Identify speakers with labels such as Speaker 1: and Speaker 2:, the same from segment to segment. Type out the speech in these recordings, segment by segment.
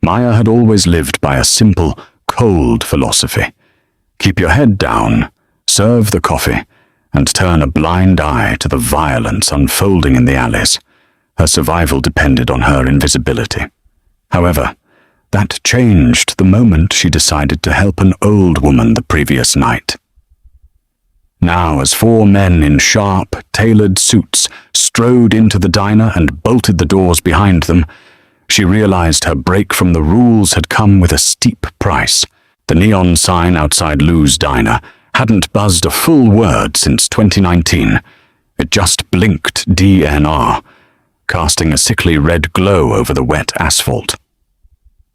Speaker 1: Maya had always lived by a simple, cold philosophy. Keep your head down, serve the coffee, and turn a blind eye to the violence unfolding in the alleys. Her survival depended on her invisibility. However, that changed the moment she decided to help an old woman the previous night. Now, as 4 men in sharp, tailored suits strode into the diner and bolted the doors behind them, she realized her break from the rules had come with a steep price. The neon sign outside Lou's diner hadn't buzzed a full word since 2019. It just blinked DNR, casting a sickly red glow over the wet asphalt.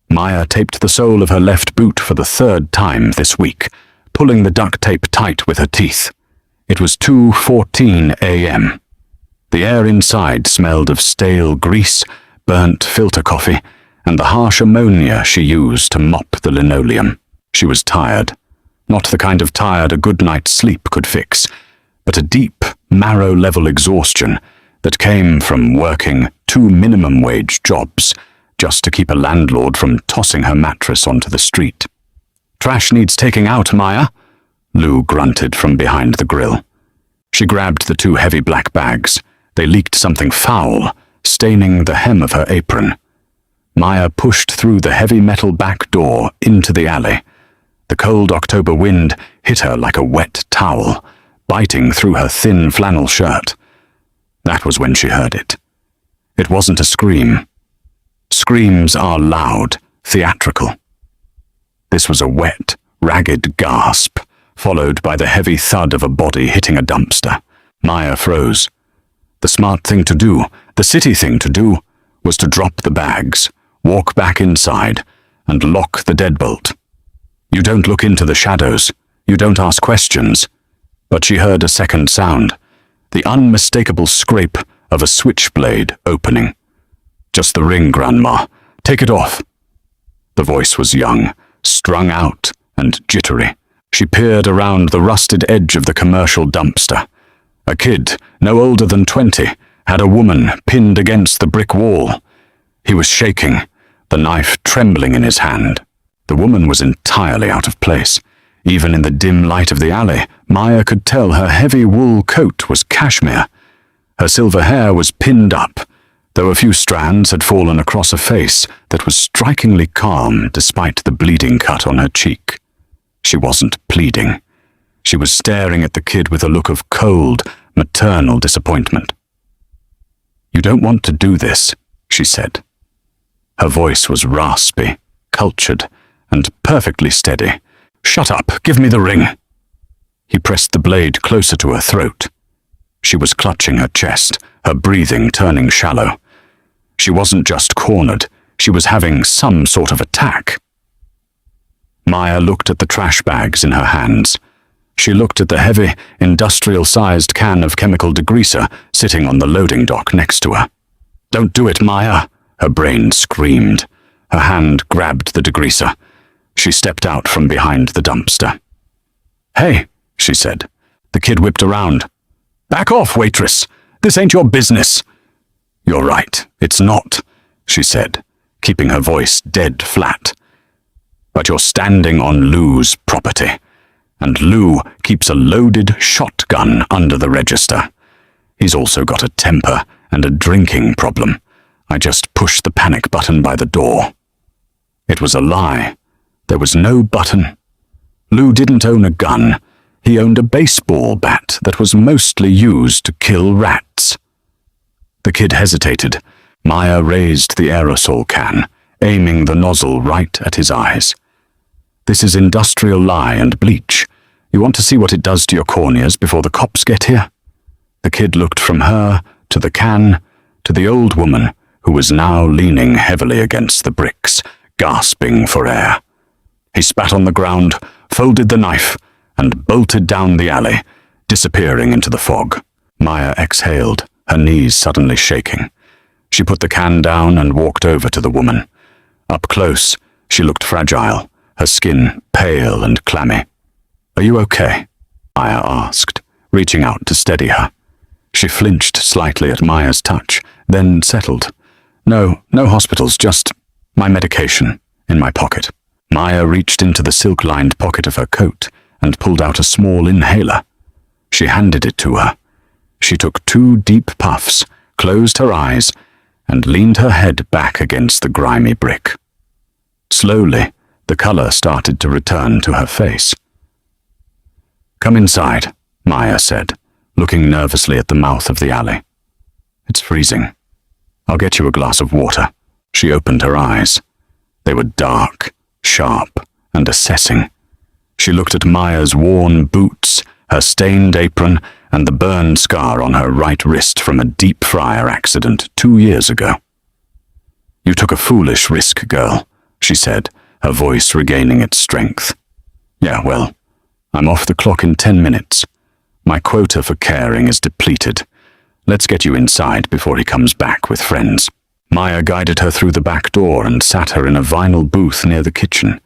Speaker 1: Maya taped the sole of her left boot for the 3rd time this week, pulling the duct tape tight with her teeth. It was 2:14 a.m. The air inside smelled of stale grease, burnt filter coffee, and the harsh ammonia she used to mop the linoleum. She was tired. Not the kind of tired a good night's sleep could fix, but a deep, marrow-level exhaustion that came from working 2 minimum-wage jobs just to keep a landlord from tossing her mattress onto the street. "Trash needs taking out, Maya," Lou grunted from behind the grill. She grabbed the 2 heavy black bags. They leaked something foul, staining the hem of her apron. Maya pushed through the heavy metal back door into the alley. The cold October wind hit her like a wet towel, biting through her thin flannel shirt. That was when she heard it. It wasn't a scream. Screams are loud, theatrical. This was a wet, ragged gasp, followed by the heavy thud of a body hitting a dumpster. Maya froze. The smart thing to do, the city thing to do, was to drop the bags, walk back inside, and lock the deadbolt. You don't look into the shadows. You don't ask questions. But she heard a second sound, the unmistakable scrape of a switchblade opening. "Just the ring, Grandma. Take it off." The voice was young, strung out, and jittery. She peered around the rusted edge of the commercial dumpster. A kid, no older than 20, had a woman pinned against the brick wall. He was shaking, the knife trembling in his hand. The woman was entirely out of place. Even in the dim light of the alley, Maya could tell her heavy wool coat was cashmere. Her silver hair was pinned up, though a few strands had fallen across a face that was strikingly calm despite the bleeding cut on her cheek. She wasn't pleading. She was staring at the kid with a look of cold, maternal disappointment. "You don't want to do this," she said. Her voice was raspy, cultured, and perfectly steady. "Shut up, give me the ring." He pressed the blade closer to her throat. She was clutching her chest, her breathing turning shallow. She wasn't just cornered, she was having some sort of attack. Maya looked at the trash bags in her hands. She looked at the heavy, industrial-sized can of chemical degreaser sitting on the loading dock next to her. "Don't do it, Maya," her brain screamed. Her hand grabbed the degreaser. She stepped out from behind the dumpster. "Hey," she said. The kid whipped around. "Back off, Waitress. This ain't your business." "You're right, it's not," she said, keeping her voice dead flat. "But you're standing on Lou's property, and Lou keeps a loaded shotgun under the register. He's also got a temper and a drinking problem. I just pushed the panic button by the door." It was a lie. There was no button. Lou didn't own a gun. He owned a baseball bat that was mostly used to kill rats. The kid hesitated. Maya raised the aerosol can, aiming the nozzle right at his eyes. "This is industrial lye and bleach. You want to see what it does to your corneas before the cops get here?" The kid looked from her to the can to the old woman, who was now leaning heavily against the bricks, gasping for air. He spat on the ground, folded the knife, and bolted down the alley, disappearing into the fog. Maya exhaled, her knees suddenly shaking. She put the can down and walked over to the woman. Up close, she looked fragile, her skin pale and clammy. "Are you okay?" Maya asked, reaching out to steady her. She flinched slightly at Maya's touch, then settled. No hospitals, just..." My medication, in my pocket. Maya reached into the silk-lined pocket of her coat and pulled out a small inhaler. She handed it to her. She took 2 deep puffs, closed her eyes, and leaned her head back against the grimy brick. Slowly, the color started to return to her face. "Come inside," Maya said, looking nervously at the mouth of the alley. "It's freezing. I'll get you a glass of water." She opened her eyes. They were dark, sharp, and assessing. She looked at Maya's worn boots, her stained apron, and the burn scar on her right wrist from a deep fryer accident 2 years ago. "You took a foolish risk, girl," she said, her voice regaining its strength. "Yeah, well, I'm off the clock in 10 minutes. My quota for caring is depleted. Let's get you inside before he comes back with friends." Maya guided her through the back door and sat her in a vinyl booth near the kitchen.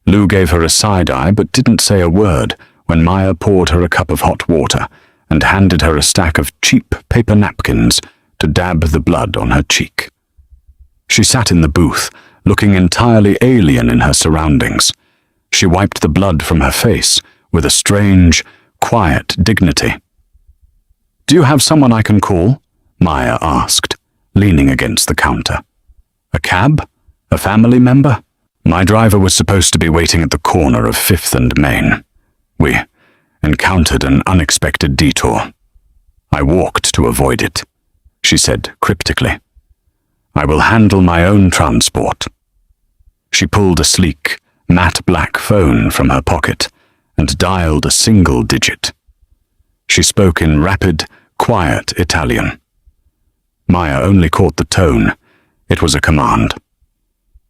Speaker 1: Lou gave her a side-eye but didn't say a word when Maya poured her a cup of hot water and handed her a stack of cheap paper napkins to dab the blood on her cheek. She sat in the booth, looking entirely alien in her surroundings. She wiped the blood from her face with a strange, quiet dignity. "Do you have someone I can call?" Maya asked, leaning against the counter. "A cab? A family member?" "My driver was supposed to be waiting at the corner of 5th and Main. We encountered an unexpected detour. I walked to avoid it," she said cryptically. "I will handle my own transport." She pulled a sleek, matte black phone from her pocket and dialed a single digit. She spoke in rapid, quiet Italian. Maya only caught the tone. It was a command.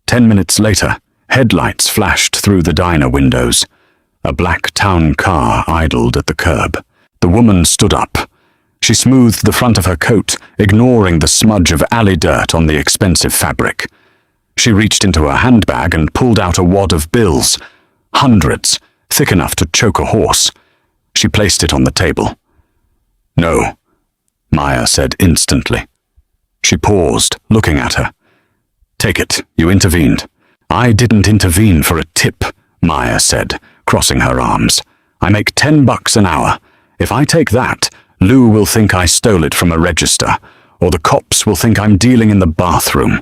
Speaker 1: 10 minutes later, headlights flashed through the diner windows. A black town car idled at the curb. The woman stood up. She smoothed the front of her coat, ignoring the smudge of alley dirt on the expensive fabric. She reached into her handbag and pulled out a wad of bills. Hundreds, thick enough to choke a horse. She placed it on the table. "No," Maya said instantly. She paused, looking at her. "Take it, you intervened." "I didn't intervene for a tip," Maya said, crossing her arms. "I make $10 an hour. If I take that, Lou will think I stole it from a register, or the cops will think I'm dealing in the bathroom.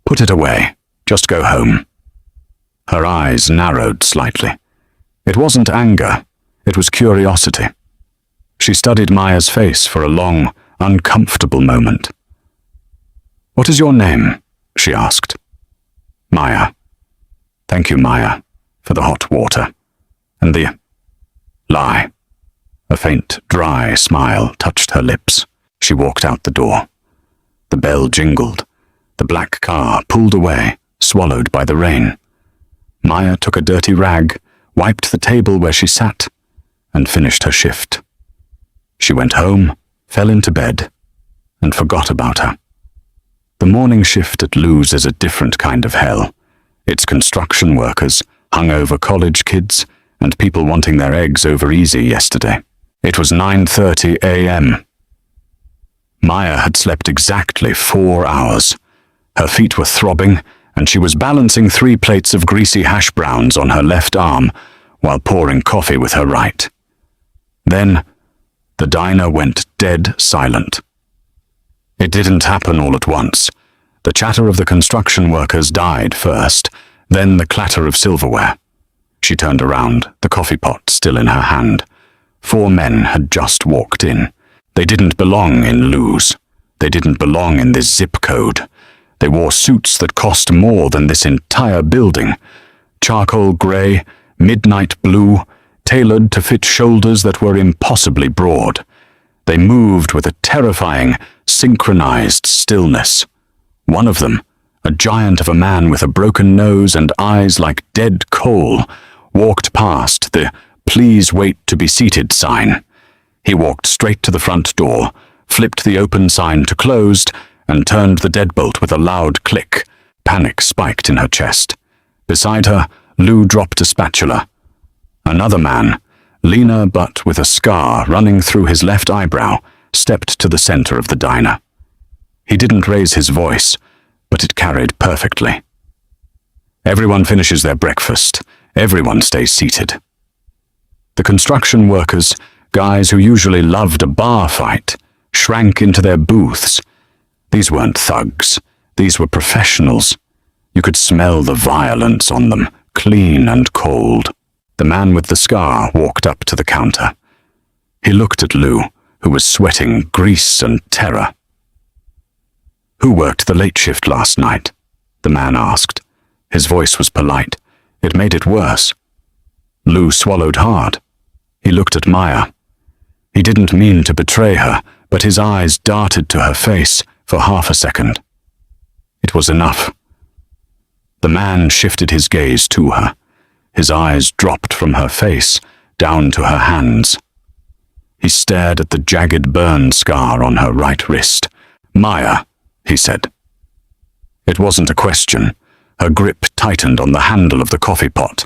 Speaker 1: Put it away. Just go home." Her eyes narrowed slightly. It wasn't anger. It was curiosity. She studied Maya's face for a long, uncomfortable moment. "What is your name?" she asked. "Maya." "Thank you, Maya, for the hot water. And the lie." A faint, dry smile touched her lips. She walked out the door. The bell jingled. The black car pulled away, swallowed by the rain. Maya took a dirty rag, wiped the table where she sat, and finished her shift. She went home, fell into bed, and forgot about her. The morning shift at Lou's is a different kind of hell. It's construction workers, hungover college kids, and people wanting their eggs over easy yesterday. It was 9:30 a.m. Maya had slept exactly 4 hours. Her feet were throbbing, and she was balancing 3 plates of greasy hash browns on her left arm while pouring coffee with her right. Then, the diner went dead silent. It didn't happen all at once. The chatter of the construction workers died first, then the clatter of silverware. She turned around, the coffee pot still in her hand. 4 men had just walked in. They didn't belong in Lou's. They didn't belong in this zip code. They wore suits that cost more than this entire building. Charcoal gray, midnight blue, tailored to fit shoulders that were impossibly broad. They moved with a terrifying, synchronized stillness. One of them, a giant of a man with a broken nose and eyes like dead coal, walked past the "Please wait to be seated" sign. He walked straight to the front door, flipped the open sign to closed, and turned the deadbolt with a loud click. Panic spiked in her chest. Beside her, Lou dropped a spatula. Another man, leaner but with a scar running through his left eyebrow, stepped to the center of the diner. He didn't raise his voice, but it carried perfectly. Everyone finishes their breakfast. Everyone stays seated. The construction workers, guys who usually loved a bar fight, shrank into their booths. These weren't thugs. These were professionals. You could smell the violence on them, clean and cold. The man with the scar walked up to the counter. He looked at Lou, who was sweating grease and terror. "Who worked the late shift last night?" the man asked. His voice was polite. It made it worse. Lou swallowed hard. He looked at Maya. He didn't mean to betray her, but his eyes darted to her face for half a second. It was enough. The man shifted his gaze to her. His eyes dropped from her face down to her hands. He stared at the jagged burn scar on her right wrist. "Maya," he said. It wasn't a question. Her grip tightened on the handle of the coffee pot.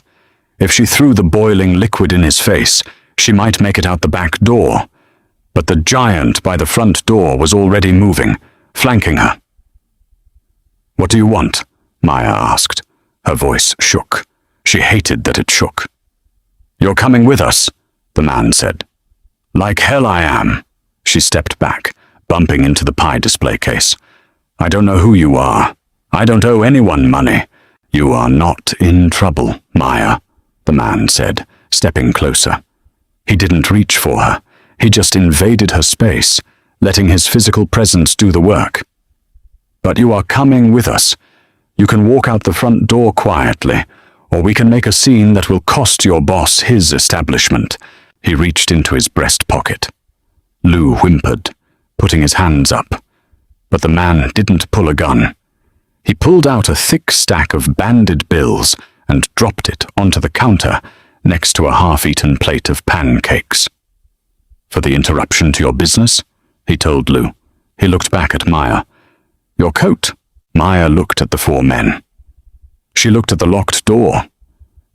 Speaker 1: If she threw the boiling liquid in his face, she might make it out the back door. But the giant by the front door was already moving, flanking her. "What do you want?" Maya asked. Her voice shook. She hated that it shook. "You're coming with us," the man said. "Like hell I am." She stepped back, bumping into the pie display case. "I don't know who you are. I don't owe anyone money." "You are not in trouble, Maya," the man said, stepping closer. He didn't reach for her. He just invaded her space, letting his physical presence do the work. "But you are coming with us. You can walk out the front door quietly, or we can make a scene that will cost your boss his establishment." He reached into his breast pocket. Lou whimpered, putting his hands up. But the man didn't pull a gun. He pulled out a thick stack of banded bills and dropped it onto the counter next to a half-eaten plate of pancakes. "For the interruption to your business?" he told Lou. He looked back at Maya. "Your coat." Maya looked at the four men. She looked at the locked door.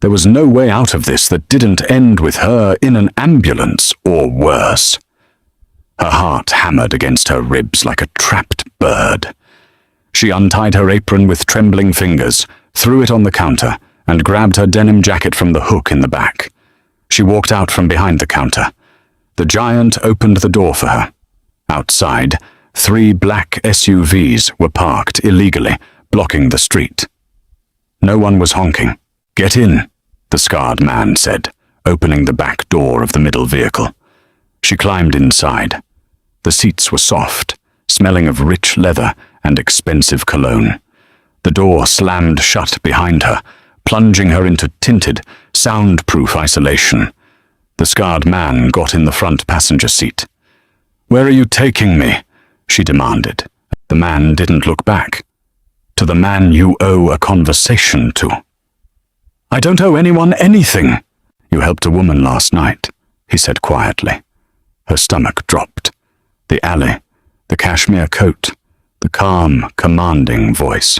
Speaker 1: There was no way out of this that didn't end with her in an ambulance or worse. Her heart hammered against her ribs like a trapped bird. She untied her apron with trembling fingers, threw it on the counter, and grabbed her denim jacket from the hook in the back. She walked out from behind the counter. The giant opened the door for her. Outside, 3 black SUVs were parked illegally, blocking the street. No one was honking. "Get in," the scarred man said, opening the back door of the middle vehicle. She climbed inside. The seats were soft, smelling of rich leather and expensive cologne. The door slammed shut behind her, plunging her into tinted, soundproof isolation. The scarred man got in the front passenger seat. "Where are you taking me?" she demanded. The man didn't look back. "To the man you owe a conversation to." "I don't owe anyone anything." "You helped a woman last night," he said quietly. Her stomach dropped. The alley, the cashmere coat, the calm, commanding voice.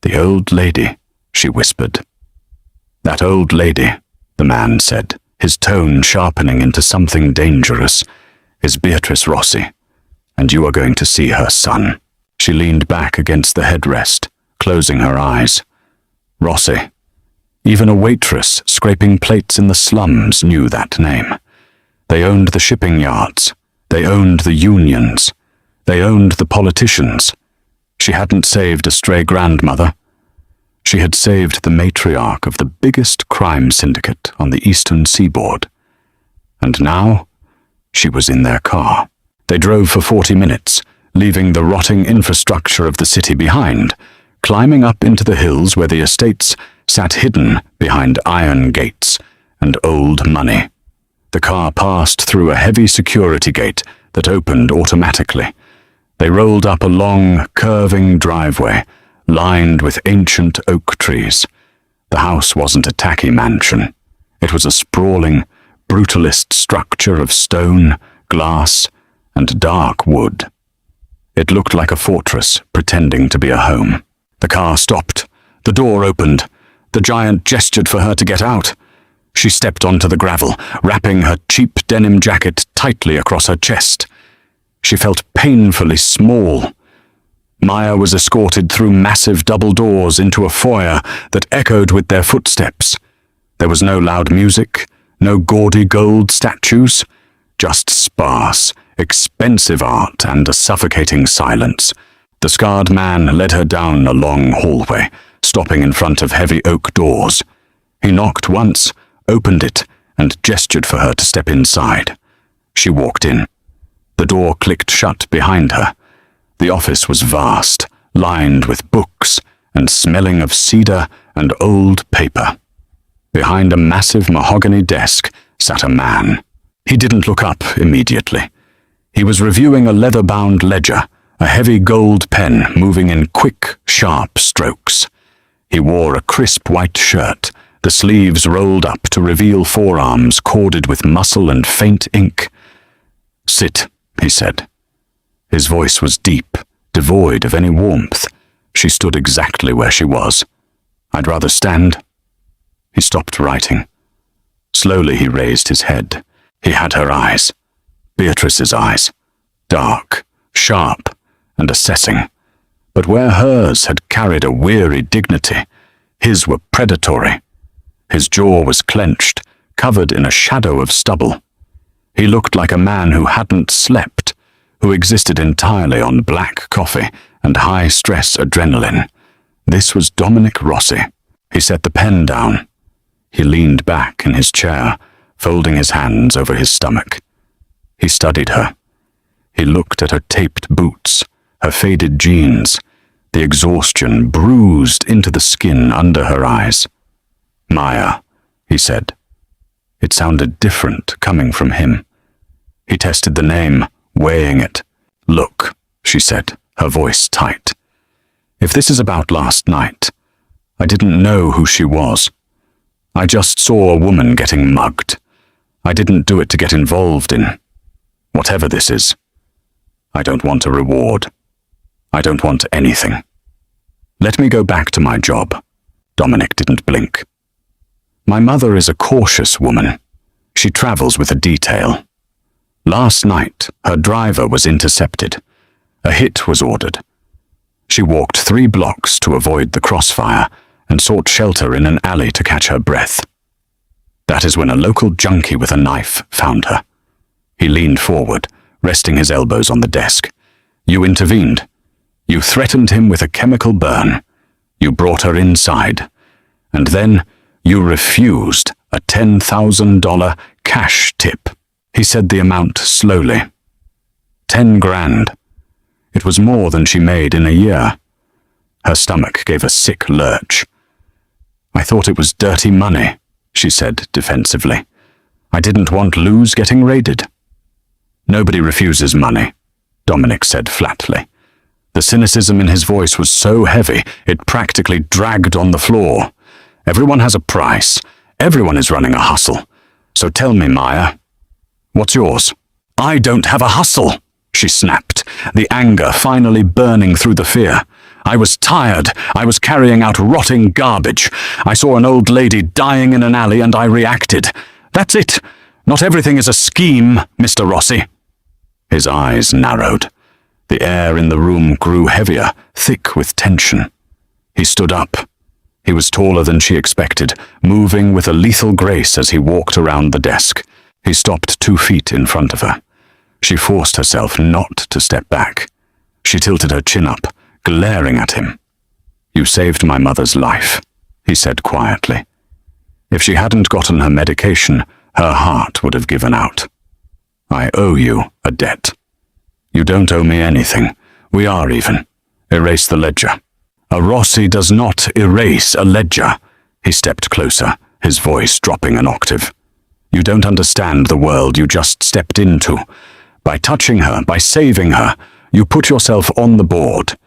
Speaker 1: "The old lady," she whispered. "That old lady," the man said, his tone sharpening into something dangerous, "is Beatrice Rossi, and you are going to see her son." She leaned back against the headrest, closing her eyes. Rossi. Even a waitress scraping plates in the slums knew that name. They owned the shipping yards. They owned the unions. They owned the politicians. She hadn't saved a stray grandmother. She had saved the matriarch of the biggest crime syndicate on the eastern seaboard. And now, she was in their car. They drove for 40 minutes, leaving the rotting infrastructure of the city behind, climbing up into the hills where the estates sat hidden behind iron gates and old money. The car passed through a heavy security gate that opened automatically. They rolled up a long, curving driveway, lined with ancient oak trees. The house wasn't a tacky mansion. It was a sprawling, brutalist structure of stone, glass, and dark wood. It looked like a fortress pretending to be a home. The car stopped. The door opened. The giant gestured for her to get out. She stepped onto the gravel, wrapping her cheap denim jacket tightly across her chest. She felt painfully small. Maya was escorted through massive double doors into a foyer that echoed with their footsteps. There was no loud music, no gaudy gold statues, just sparse, expensive art and a suffocating silence. The scarred man led her down a long hallway, stopping in front of heavy oak doors. He knocked once, opened it, and gestured for her to step inside. She walked in. The door clicked shut behind her. The office was vast, lined with books, and smelling of cedar and old paper. Behind a massive mahogany desk sat a man. He didn't look up immediately. He was reviewing a leather-bound ledger, a heavy gold pen moving in quick, sharp strokes. He wore a crisp white shirt, the sleeves rolled up to reveal forearms corded with muscle and faint ink. "Sit," he said. His voice was deep, devoid of any warmth. She stood exactly where she was. "I'd rather stand." He stopped writing. Slowly he raised his head. He had her eyes. Beatrice's eyes. Dark, sharp, and assessing. But where hers had carried a weary dignity, his were predatory. His jaw was clenched, covered in a shadow of stubble. He looked like a man who hadn't slept, who existed entirely on black coffee and high-stress adrenaline. This was Dominic Rossi. He set the pen down. He leaned back in his chair, folding his hands over his stomach. He studied her. He looked at her taped boots, her faded jeans, the exhaustion bruised into the skin under her eyes. "Maya," he said. It sounded different coming from him. He tested the name, weighing it. "Look," she said, her voice tight. "If this is about last night, I didn't know who she was. I just saw a woman getting mugged. I didn't do it to get involved in whatever this is. I don't want a reward. I don't want anything. Let me go back to my job." Dominic didn't blink. "My mother is a cautious woman. She travels with a detail. Last night, her driver was intercepted. A hit was ordered. She walked 3 blocks to avoid the crossfire and sought shelter in an alley to catch her breath. That is when a local junkie with a knife found her. He leaned forward, resting his elbows on the desk. You intervened. You threatened him with a chemical burn. You brought her inside. And then you refused a $10,000 cash tip." He said the amount slowly. 10 grand. It was more than she made in a year. Her stomach gave a sick lurch. "I thought it was dirty money," she said defensively. "I didn't want Luz getting raided." "Nobody refuses money," Dominic said flatly. The cynicism in his voice was so heavy it practically dragged on the floor. "Everyone has a price. Everyone is running a hustle. So tell me, Maya, what's yours?" "I don't have a hustle," she snapped, the anger finally burning through the fear. "I was tired. I was carrying out rotting garbage. I saw an old lady dying in an alley and I reacted. That's it. Not everything is a scheme, Mr. Rossi." His eyes narrowed. The air in the room grew heavier, thick with tension. He stood up. He was taller than she expected, moving with a lethal grace as he walked around the desk. He stopped 2 feet in front of her. She forced herself not to step back. She tilted her chin up, glaring at him. "You saved my mother's life," he said quietly. "If she hadn't gotten her medication, her heart would have given out. I owe you a debt. You don't owe me anything. We are even. Erase the ledger." "A Rossi does not erase a ledger." He stepped closer, his voice dropping an octave. "You don't understand the world you just stepped into. By touching her, by saving her, you put yourself on the board.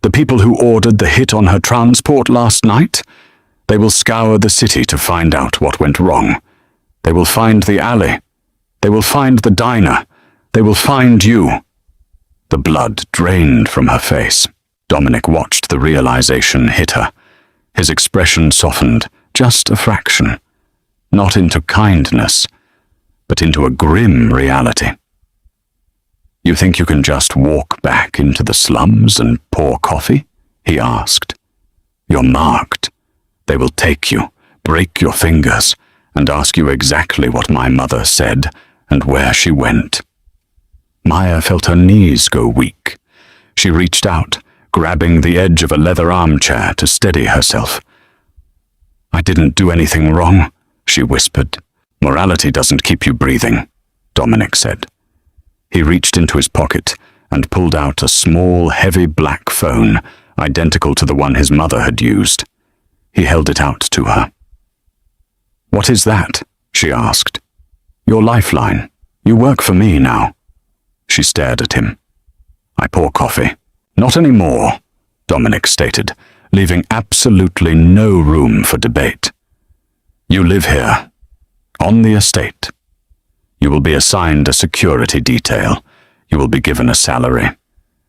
Speaker 1: The people who ordered the hit on her transport last night, they will scour the city to find out what went wrong. They will find the alley. They will find the diner. They will find you." The blood drained from her face. Dominic watched the realization hit her. His expression softened, just a fraction. Not into kindness, but into a grim reality. You think you can just walk back into the slums and pour coffee? He asked. You're marked. They will take you, break your fingers, and ask you exactly what my mother said and where she went. Maya felt her knees go weak. She reached out, grabbing the edge of a leather armchair to steady herself. I didn't do anything wrong, she whispered. Morality doesn't keep you breathing, Dominic said. He reached into his pocket and pulled out a small, heavy black phone, identical to the one his mother had used. He held it out to her. What is that? She asked. Your lifeline. You work for me now. She stared at him. I pour coffee. Not anymore, Dominic stated, leaving absolutely no room for debate. You live here, on the estate. You will be assigned a security detail. You will be given a salary.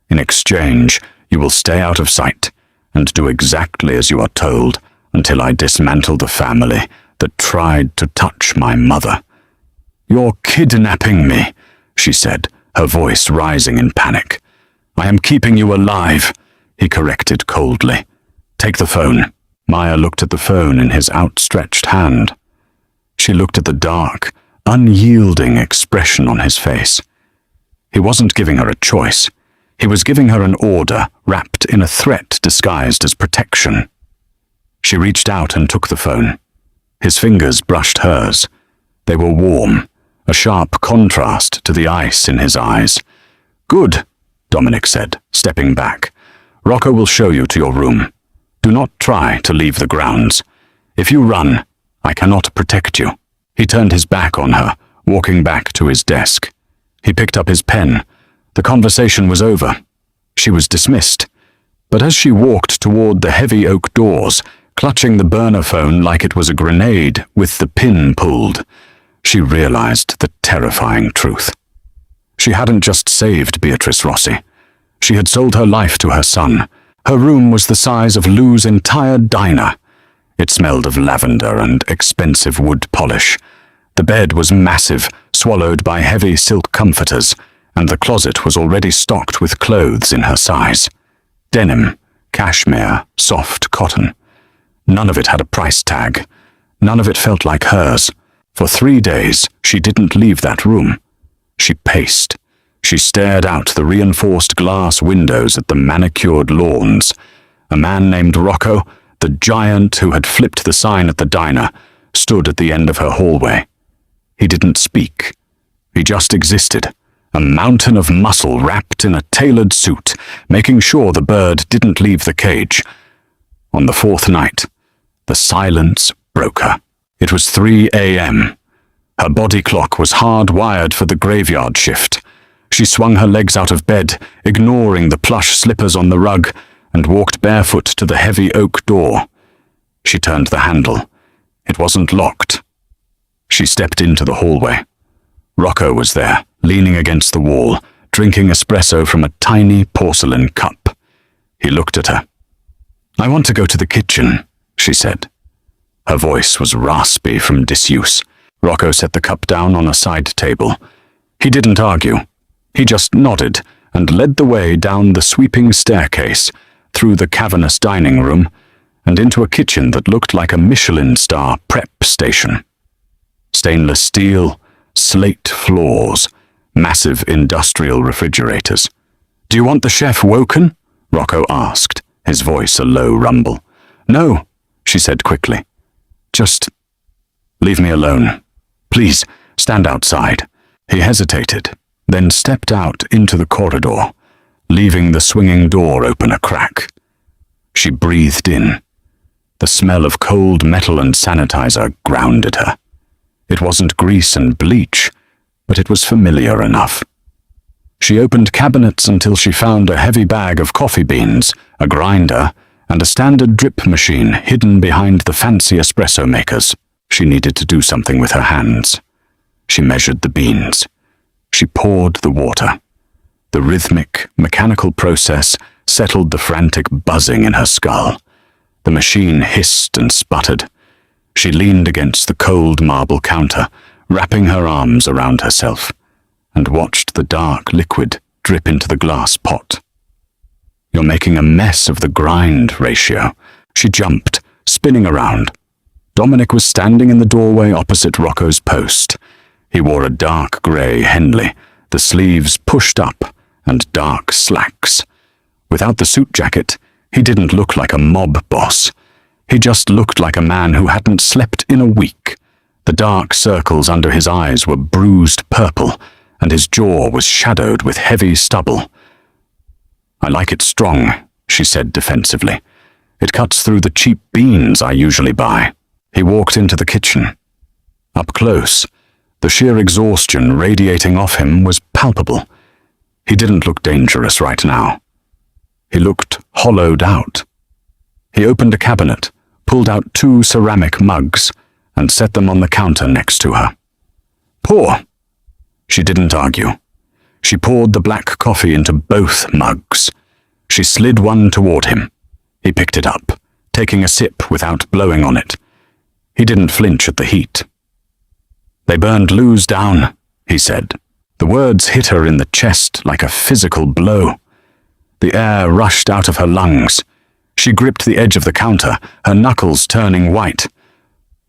Speaker 1: In exchange, you will stay out of sight and do exactly as you are told until I dismantle the family that tried to touch my mother. You're kidnapping me, she said, her voice rising in panic. I am keeping you alive, he corrected coldly. Take the phone. Maya looked at the phone in his outstretched hand. She looked at the dark, unyielding expression on his face. He wasn't giving her a choice. He was giving her an order wrapped in a threat disguised as protection. She reached out and took the phone. His fingers brushed hers. They were warm, a sharp contrast to the ice in his eyes. Good, Dominic said, stepping back. Rocco will show you to your room. Do not try to leave the grounds. If you run, I cannot protect you. He turned his back on her, walking back to his desk. He picked up his pen. The conversation was over. She was dismissed. But as she walked toward the heavy oak doors, clutching the burner phone like it was a grenade with the pin pulled, she realized the terrifying truth. She hadn't just saved Beatrice Rossi. She had sold her life to her son. Her room was the size of Lou's entire diner. It smelled of lavender and expensive wood polish. The bed was massive, swallowed by heavy silk comforters, and the closet was already stocked with clothes in her size. Denim, cashmere, soft cotton. None of it had a price tag. None of it felt like hers. For 3 days, she didn't leave that room. She paced. She stared out the reinforced glass windows at the manicured lawns. A man named Rocco, the giant who had flipped the sign at the diner, stood at the end of her hallway. He didn't speak. He just existed, a mountain of muscle wrapped in a tailored suit, making sure the bird didn't leave the cage. On the 4th night, the silence broke her. It was 3 a.m. Her body clock was hardwired for the graveyard shift. She swung her legs out of bed, ignoring the plush slippers on the rug, and walked barefoot to the heavy oak door. She turned the handle. It wasn't locked. She stepped into the hallway. Rocco was there, leaning against the wall, drinking espresso from a tiny porcelain cup. He looked at her. I want to go to the kitchen, she said. Her voice was raspy from disuse. Rocco set the cup down on a side table. He didn't argue. He just nodded and led the way down the sweeping staircase, through the cavernous dining room, and into a kitchen that looked like a Michelin star prep station. Stainless steel, slate floors, massive industrial refrigerators. Do you want the chef woken? Rocco asked, his voice a low rumble. No, she said quickly. Just leave me alone. Please, stand outside. He hesitated, then stepped out into the corridor, leaving the swinging door open a crack. She breathed in. The smell of cold metal and sanitizer grounded her. It wasn't grease and bleach, but it was familiar enough. She opened cabinets until she found a heavy bag of coffee beans, a grinder, and a standard drip machine hidden behind the fancy espresso makers. She needed to do something with her hands. She measured the beans. She poured the water. The rhythmic, mechanical process settled the frantic buzzing in her skull. The machine hissed and sputtered. She leaned against the cold marble counter, wrapping her arms around herself, and watched the dark liquid drip into the glass pot. "You're making a mess of the grind ratio." She jumped, spinning around. Dominic was standing in the doorway opposite Rocco's post. He wore a dark grey Henley, the sleeves pushed up, and dark slacks. Without the suit jacket, he didn't look like a mob boss. He just looked like a man who hadn't slept in a week. The dark circles under his eyes were bruised purple, and his jaw was shadowed with heavy stubble. "I like it strong," she said defensively. "It cuts through the cheap beans I usually buy." He walked into the kitchen. Up close, the sheer exhaustion radiating off him was palpable. He didn't look dangerous right now. He looked hollowed out. He opened a cabinet, pulled out 2 ceramic mugs, and set them on the counter next to her. "Pour." She didn't argue. She poured the black coffee into both mugs. She slid one toward him. He picked it up, taking a sip without blowing on it. He didn't flinch at the heat. "They burned Lou's down," he said. The words hit her in the chest like a physical blow. The air rushed out of her lungs. She gripped the edge of the counter, her knuckles turning white.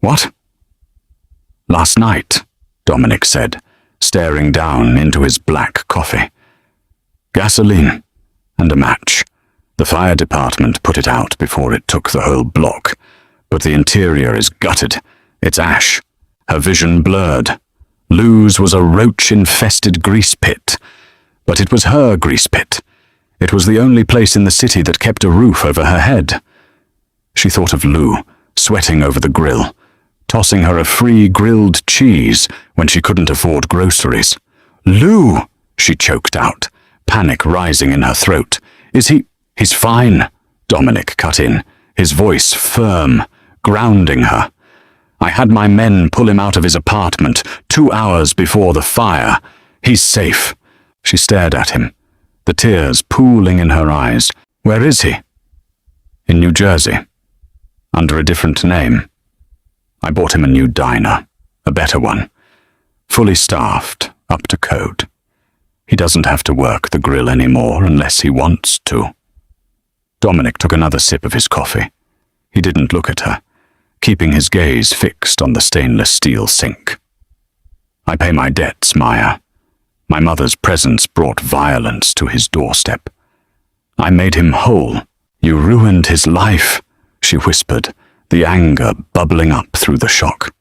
Speaker 1: "What?" "Last night," Dominic said, staring down into his black coffee. "Gasoline and a match. The fire department put it out before it took the whole block, but the interior is gutted. It's ash." Her vision blurred. Lou's was a roach-infested grease pit, but it was her grease pit. It was the only place in the city that kept a roof over her head. She thought of Lou, sweating over the grill, tossing her a free grilled cheese when she couldn't afford groceries. "Lou!" she choked out, panic rising in her throat. He's fine," Dominic cut in, his voice firm, grounding her. "I had my men pull him out of his apartment 2 hours before the fire. He's safe." She stared at him, the tears pooling in her eyes. "Where is he?" "In New Jersey. Under a different name. I bought him a new diner, a better one. Fully staffed, up to code. He doesn't have to work the grill anymore unless he wants to." Dominic took another sip of his coffee. He didn't look at her, keeping his gaze fixed on the stainless steel sink. "I pay my debts, Maya. My mother's presence brought violence to his doorstep. I made him whole." "You ruined his life," she whispered, the anger bubbling up through the shock.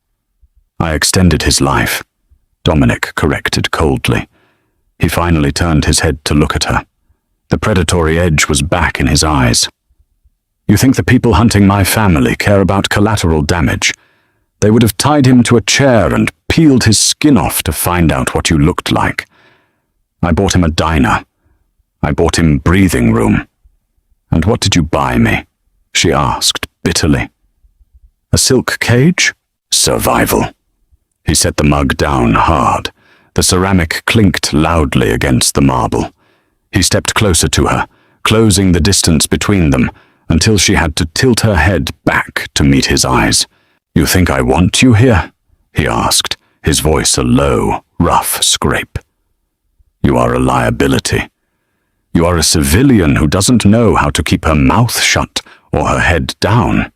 Speaker 1: "I extended his life," Dominic corrected coldly. He finally turned his head to look at her. The predatory edge was back in his eyes. "You think the people hunting my family care about collateral damage? They would have tied him to a chair and peeled his skin off to find out what you looked like. I bought him a diner. I bought him breathing room. And what did you buy me?" she asked bitterly. "A silk cage? Survival." He set the mug down hard. The ceramic clinked loudly against the marble. He stepped closer to her, closing the distance between them, until she had to tilt her head back to meet his eyes. "You think I want you here?" he asked, his voice a low, rough scrape. "You are a liability. You are a civilian who doesn't know how to keep her mouth shut or her head down.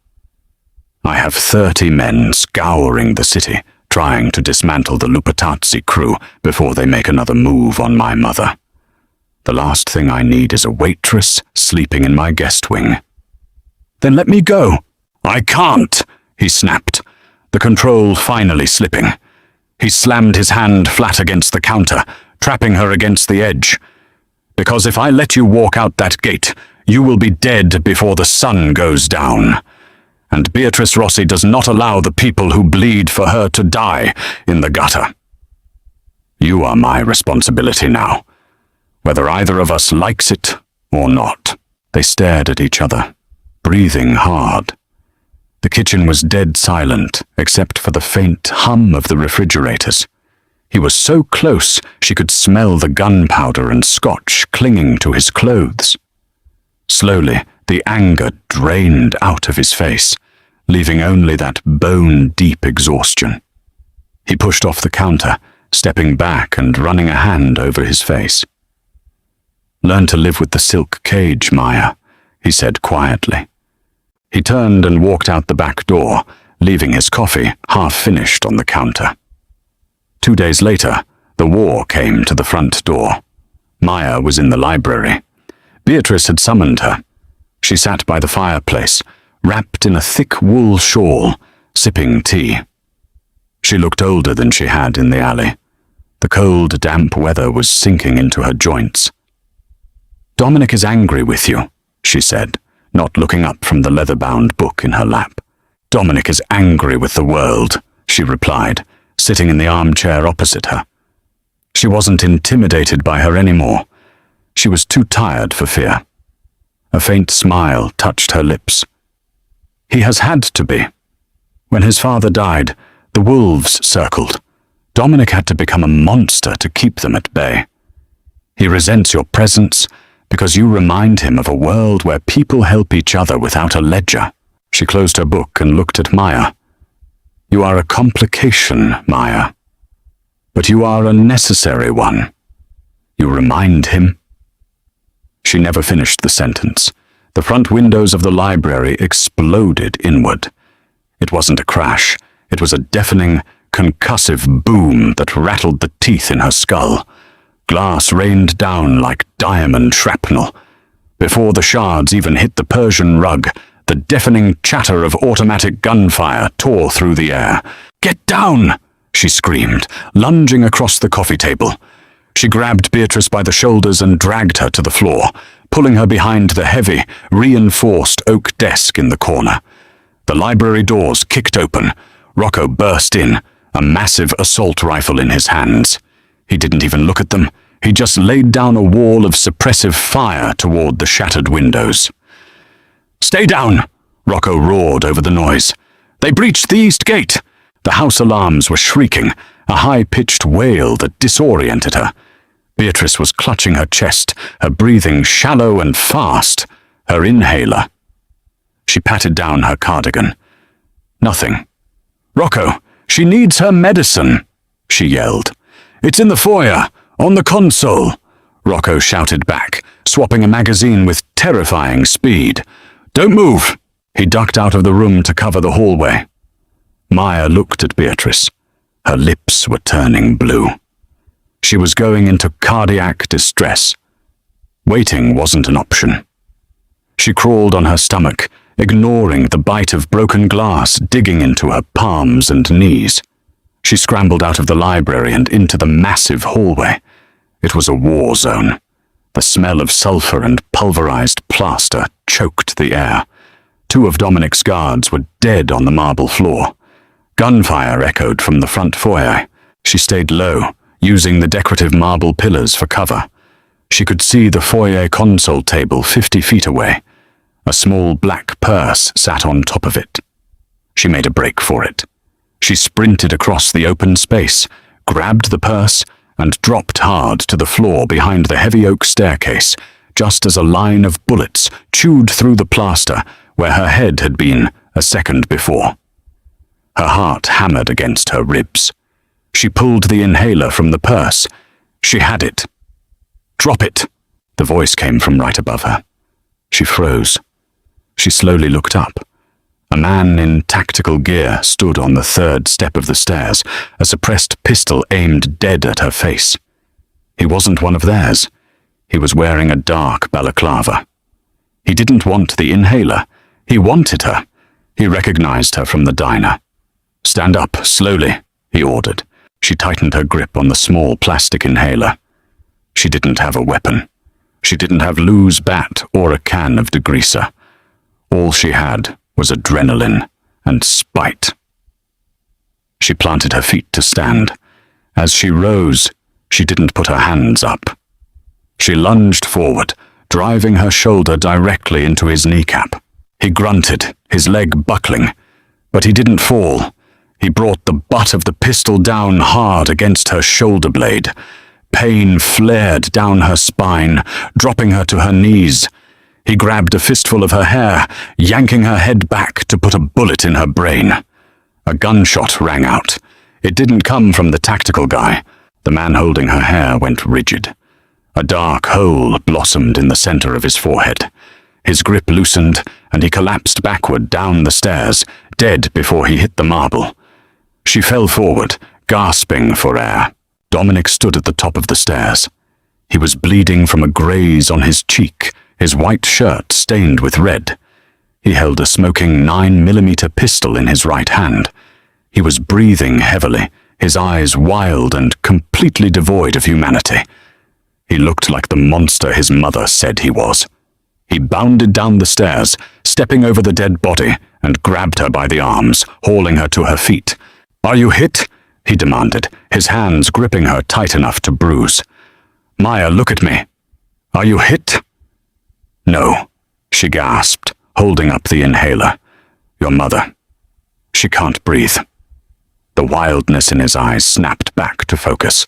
Speaker 1: I have 30 men scouring the city, trying to dismantle the Lupatazzi crew before they make another move on my mother. The last thing I need is a waitress sleeping in my guest wing." "Then let me go." "I can't," he snapped, the control finally slipping. He slammed his hand flat against the counter, trapping her against the edge. "Because if I let you walk out that gate, you will be dead before the sun goes down. And Beatrice Rossi does not allow the people who bleed for her to die in the gutter. You are my responsibility now, whether either of us likes it or not." They stared at each other, breathing hard. The kitchen was dead silent, except for the faint hum of the refrigerators. He was so close she could smell the gunpowder and scotch clinging to his clothes. Slowly, the anger drained out of his face, leaving only that bone-deep exhaustion. He pushed off the counter, stepping back and running a hand over his face. Learn to live with the silk cage, Maya, he said quietly. He turned and walked out the back door, leaving his coffee half-finished on the counter. 2 days later, the war came to the front door. Maya was in the library. Beatrice had summoned her. She sat by the fireplace, wrapped in a thick wool shawl, sipping tea. She looked older than she had in the alley. The cold, damp weather was sinking into her joints. "Dominic is angry with you," she said, not looking up from the leather-bound book in her lap. "Dominic is angry with the world," she replied, sitting in the armchair opposite her. She wasn't intimidated by her anymore. She was too tired for fear. A faint smile touched her lips. "He has had to be. When his father died, the wolves circled. Dominic had to become a monster to keep them at bay. He resents your presence because you remind him of a world where people help each other without a ledger." She closed her book and looked at Maya. "You are a complication, Maya. But you are a necessary one. You remind him." She never finished the sentence. The front windows of the library exploded inward. It wasn't a crash. It was a deafening, concussive boom that rattled the teeth in her skull. Glass rained down like diamond shrapnel. Before the shards even hit the Persian rug, the deafening chatter of automatic gunfire tore through the air. "Get down!" she screamed, lunging across the coffee table. She grabbed Beatrice by the shoulders and dragged her to the floor, pulling her behind the heavy, reinforced oak desk in the corner. The library doors kicked open. Rocco burst in, a massive assault rifle in his hands. He didn't even look at them. He just laid down a wall of suppressive fire toward the shattered windows. "Stay down!" Rocco roared over the noise. "They breached the east gate!" The house alarms were shrieking, a high-pitched wail that disoriented her. Beatrice was clutching her chest, her breathing shallow and fast, her inhaler. She patted down her cardigan. Nothing. "Rocco, she needs her medicine!" she yelled. "It's in the foyer, on the console!" Rocco shouted back, swapping a magazine with terrifying speed. "Don't move!" He ducked out of the room to cover the hallway. Maya looked at Beatrice. Her lips were turning blue. She was going into cardiac distress. Waiting wasn't an option. She crawled on her stomach, ignoring the bite of broken glass digging into her palms and knees. She scrambled out of the library and into the massive hallway. It was a war zone. The smell of sulfur and pulverized plaster choked the air. 2 of Dominic's guards were dead on the marble floor. Gunfire echoed from the front foyer. She stayed low, using the decorative marble pillars for cover. She could see the foyer console table 50 feet away. A small black purse sat on top of it. She made a break for it. She sprinted across the open space, grabbed the purse, and dropped hard to the floor behind the heavy oak staircase, just as a line of bullets chewed through the plaster where her head had been a second before. Her heart hammered against her ribs. She pulled the inhaler from the purse. She had it. "Drop it!" The voice came from right above her. She froze. She slowly looked up. A man in tactical gear stood on the 3rd step of the stairs, a suppressed pistol aimed dead at her face. He wasn't one of theirs. He was wearing a dark balaclava. He didn't want the inhaler. He wanted her. He recognized her from the diner. "Stand up, slowly," he ordered. She tightened her grip on the small plastic inhaler. She didn't have a weapon. She didn't have Lou's bat or a can of degreaser. All she had was adrenaline and spite. She planted her feet to stand. As she rose, she didn't put her hands up. She lunged forward, driving her shoulder directly into his kneecap. He grunted, his leg buckling, but he didn't fall. He brought the butt of the pistol down hard against her shoulder blade. Pain flared down her spine, dropping her to her knees. He grabbed a fistful of her hair, yanking her head back to put a bullet in her brain. A gunshot rang out. It didn't come from the tactical guy. The man holding her hair went rigid. A dark hole blossomed in the center of his forehead. His grip loosened, and he collapsed backward down the stairs, dead before he hit the marble. She fell forward, gasping for air. Dominic stood at the top of the stairs. He was bleeding from a graze on his cheek, his white shirt stained with red. He held a smoking 9mm pistol in his right hand. He was breathing heavily, his eyes wild and completely devoid of humanity. He looked like the monster his mother said he was. He bounded down the stairs, stepping over the dead body, and grabbed her by the arms, hauling her to her feet. "Are you hit?" he demanded, his hands gripping her tight enough to bruise. "Maya, look at me. Are you hit?" "No," she gasped, holding up the inhaler. "Your mother. She can't breathe." The wildness in his eyes snapped back to focus.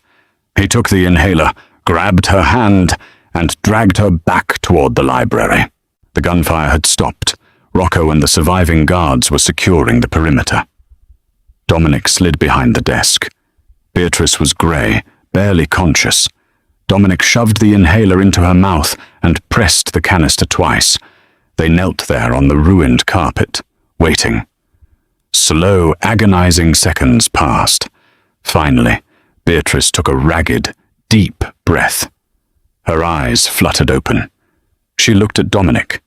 Speaker 1: He took the inhaler, grabbed her hand, and dragged her back toward the library. The gunfire had stopped. Rocco and the surviving guards were securing the perimeter. Dominic slid behind the desk. Beatrice was grey, barely conscious. Dominic shoved the inhaler into her mouth and pressed the canister twice. They knelt there on the ruined carpet, waiting. Slow, agonizing seconds passed. Finally, Beatrice took a ragged, deep breath. Her eyes fluttered open. She looked at Dominic,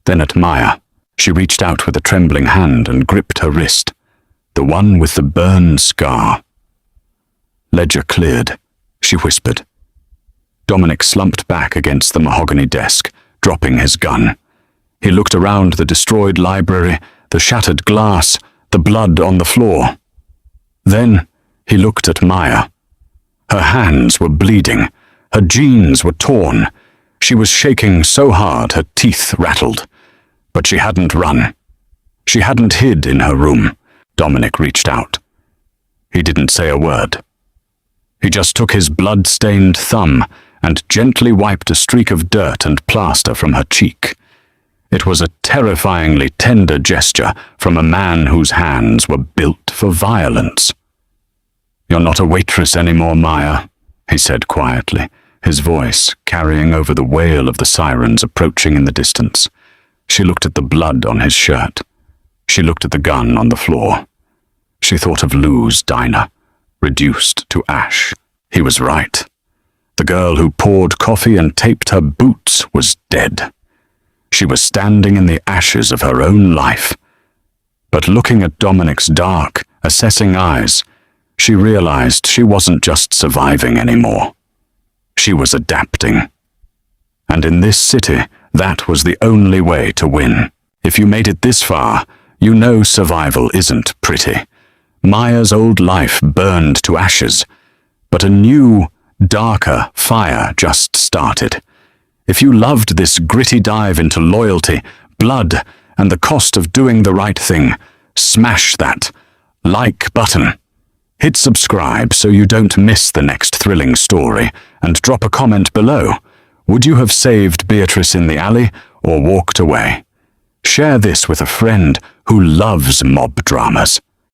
Speaker 1: then at Maya. She reached out with a trembling hand and gripped her wrist, the one with the burn scar. "Ledger cleared," she whispered. Dominic slumped back against the mahogany desk, dropping his gun. He looked around the destroyed library, the shattered glass, the blood on the floor. Then he looked at Maya. Her hands were bleeding. Her jeans were torn. She was shaking so hard her teeth rattled. But she hadn't run. She hadn't hid in her room. Dominic reached out. He didn't say a word. He just took his blood-stained thumb and gently wiped a streak of dirt and plaster from her cheek. It was a terrifyingly tender gesture from a man whose hands were built for violence. "You're not a waitress anymore, Maya," he said quietly, his voice carrying over the wail of the sirens approaching in the distance. She looked at the blood on his shirt. She looked at the gun on the floor. She thought of Lou's diner, reduced to ash. He was right. The girl who poured coffee and taped her boots was dead. She was standing in the ashes of her own life. But looking at Dominic's dark, assessing eyes, she realized she wasn't just surviving anymore. She was adapting. And in this city, that was the only way to win. If you made it this far, you know survival isn't pretty. Maya's old life burned to ashes, but a new, darker fire just started. If you loved this gritty dive into loyalty, blood, and the cost of doing the right thing, smash that like button. Hit subscribe so you don't miss the next thrilling story, and drop a comment below. Would you have saved Beatrice in the alley or walked away? Share this with a friend who loves mob dramas.